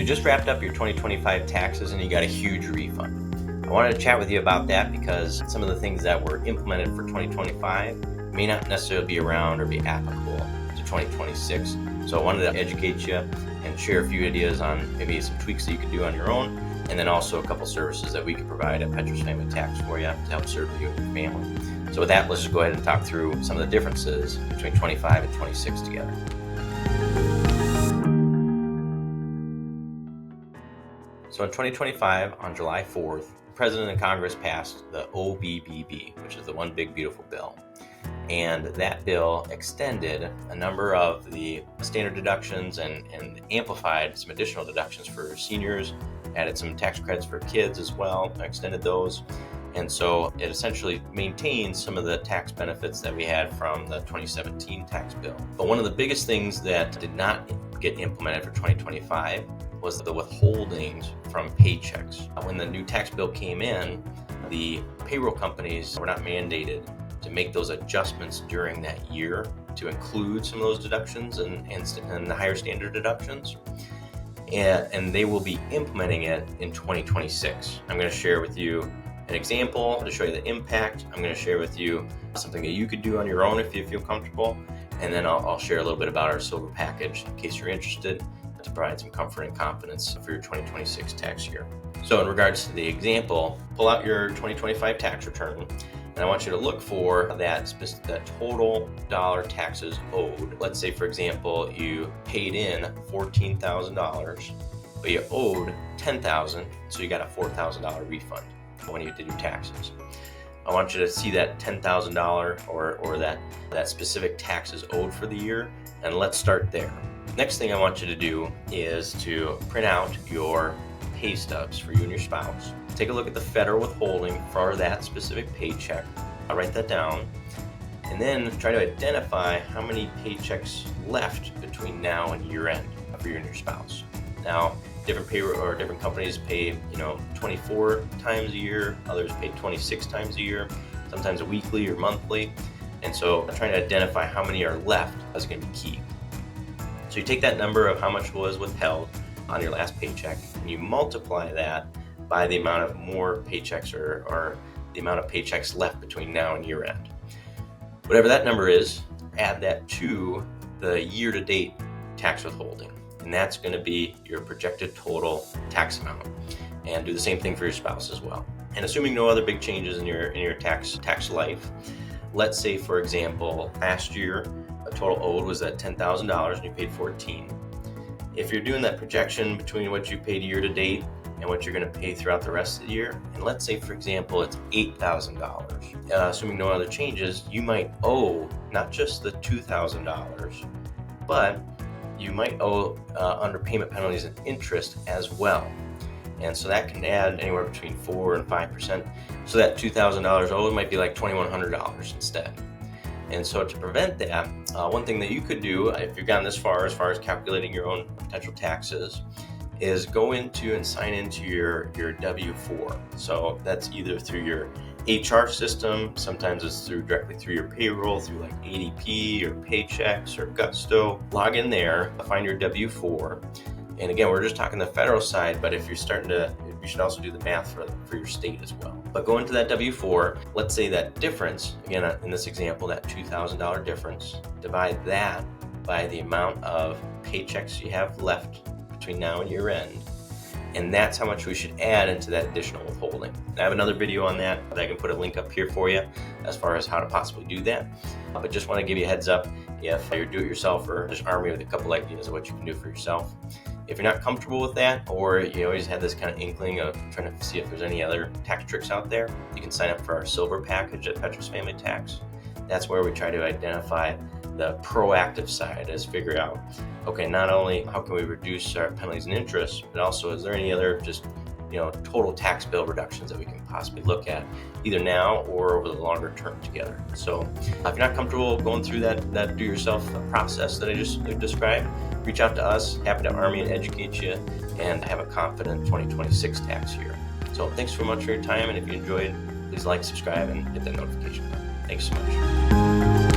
just wrapped up your 2025 taxes and you got a huge refund. I wanted to chat with you about that because some of the things that were implemented for 2025 may not necessarily be around or be applicable to 2026. So I wanted to educate you and share a few ideas on maybe some tweaks that you could do on your own, and then also a couple services that we can provide at Petrus Family Tax for you to help serve you and your family. So with that, let's just go ahead and talk through some of the differences between 25 and 26 together. So in 2025, on July 4th, the President and Congress passed the OBBB, which is the One Big Beautiful Bill. And that bill extended a number of the standard deductions and amplified some additional deductions for seniors, added some tax credits for kids as well, extended those. And so it essentially maintains some of the tax benefits that we had from the 2017 tax bill. But one of the biggest things that did not get implemented for 2025 was the withholdings from paychecks. When the new tax bill came in, the payroll companies were not mandated to make those adjustments during that year to include some of those deductions and the higher standard deductions. And they will be implementing it in 2026. I'm going to share with you an example to show you the impact. I'm going to share with you something that you could do on your own if you feel comfortable. And then I'll share a little bit about our silver package in case you're interested, to provide some comfort and confidence for your 2026 tax year. So in regards to the example, pull out your 2025 tax return, and I want you to look for that total dollar taxes owed. Let's say, for example, you paid in $14,000, but you owed $10,000, so you got a $4,000 refund when you did your taxes. I want you to see that $10,000 or that specific taxes owed for the year, and let's start there. Next thing I want you to do is to print out your pay stubs for you and your spouse. Take a look at the federal withholding for that specific paycheck. I'll write that down. And then try to identify how many paychecks left between now and year end for you and your spouse. Now, different payroll or different companies pay 24 times a year, others pay 26 times a year, sometimes weekly or monthly. And so trying to identify how many are left is going to be key. So you take that number of how much was withheld on your last paycheck and you multiply that by the amount of more paychecks or the amount of paychecks left between now and year end. Whatever that number is, add that to the year-to-date tax withholding, and that's going to be your projected total tax amount. And do the same thing for your spouse as well. And assuming no other big changes in your tax life, let's say, for example, last year the total owed was at $10,000 and you paid $14,000. If you're doing that projection between what you paid year to date and what you're going to pay throughout the rest of the year, and let's say, for example, it's $8,000, assuming no other changes, you might owe not just the $2,000, but you might owe underpayment penalties and interest as well. And so that can add anywhere between 4 and 5%. So that $2,000 owed might be like $2,100 instead. And so to prevent that, one thing that you could do if you've gotten this far, as far as calculating your own potential taxes, is go into and sign into your W-4. So that's either through your HR system, sometimes it's directly through your payroll, through like ADP or Paychecks or Gusto. Log in there, find your W-4. And again, we're just talking the federal side, but if you're you should also do the math for your state as well. But go into that W-4, let's say that difference, again, in this example, that $2,000 difference, divide that by the amount of paychecks you have left between now and year end. And that's how much we should add into that additional withholding. I have another video on that I can put a link up here for you as far as how to possibly do that. But just want to give you a heads up if you're do-it-yourselfer, just arm me with a couple ideas of what you can do for yourself. If you're not comfortable with that, or you always had this kind of inkling of trying to see if there's any other tax tricks out there, you can sign up for our silver package at Petrus Family Tax. That's where we try to identify the proactive side, is figure out, okay, not only how can we reduce our penalties and interest, but also is there any other just total tax bill reductions that we can possibly look at either now or over the longer term together. So if you're not comfortable going through that do-yourself process that I just described, reach out to us. Happy to arm you and educate you and have a confident 2026 tax year. So thanks so much for your time, and if you enjoyed, please like, subscribe, and hit that notification button. Thanks so much.